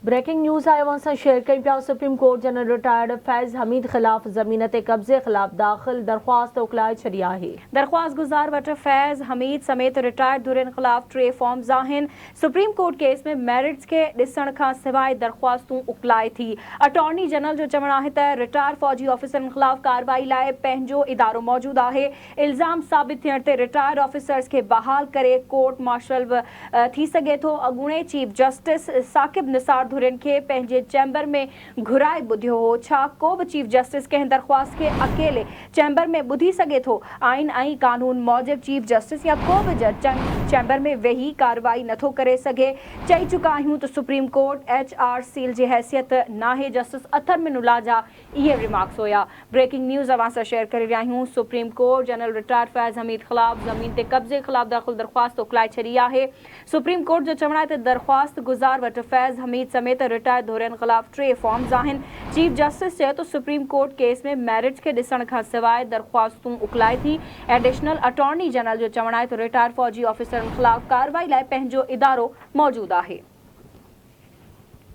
Breaking news आयो सां share कई पिया। सुप्रीम कोर्ट जनरल रिटायर्ड फैज़ हमीद ख़िलाफ़ ज़मीन ते कब्ज़े ख़िलाफ़ दाख़िल दरख़्वास्त उकलाए छॾी आहे। दरख़्वास्त गुज़ार वटि फैज़ हमीद समेत रिटायर्ड धुरियुनि ख़िलाफ़ 3 फॉर्म्स आहिनि। सुप्रीम कोर्ट केस में मेरिट्स खे ॾिसण खां सवाइ दरख़्वास्तूं उकलाए थी। अटॉर्नी जनरल जो चवणु आहे त रिटायर्ड फ़ौजी ऑफिसरनि ख़िलाफ़ कार्रवाई लाइ पंहिंजो इदारो मौजूदु आहे। इल्ज़ाम साबित थियण ते रिटायर्ड ऑफिसर्स खे बहाल करे कोर्ट मार्शल बि थी सघे थो। अॻूणे चीफ जस्टिस साकिब निसार धुरियुनि खे पंहिंजे चैम्बर में घुराए ॿुधियो हो। छा को बि चीफ जस्टिस कंहिं दरख़्वास्त खे अकेले चैम्बर में ॿुधी सघे थो? आइन ऐं कानून मूजिबि चीफ जस्टिस या को बि जज चैम्बर में वेही कार्रवाई नथो करे सघे। चई चुका आहियूं त सुप्रीम कोर्ट HR सील जी हैसियत नाहे। जस्टिस अथर मिनुल्लाह जा इहे रिमार्क्स हुया। ब्रेकिंग न्यूज़ अवां सां शेयर करे रहिया आहियूं। सुप्रीम कोर्ट जनरल रिटायर्ड फैज़ हमीद ख़िलाफ़ ज़मीन ते कब्ज़े ख़िलाफ़ दाख़िल दरख़्वास्त उकलाए छॾी आहे। सुप्रीम कोर्ट जो चवणु आहे त दरख़्वास्त गुज़ार वटि फैज़ हमीद समेत रिटायर्ड धुरियुनि ख़िलाफ़ 3 फॉर्म्स आहिनि। चीफ जस्टिस चयो त सुप्रीम कोर्ट केस में मेरिट्स खे ॾिसण खां सवाइ दरख़्वास्तूं उकलाए थी। एडिशनल अटॉर्नी जनरल जो चवणु आहे त रिटायर्ड फ़ौजी ऑफिसरनि ख़िलाफ़ कार्रवाई लाइ पंहिंजो इदारो मौजूदु आहे।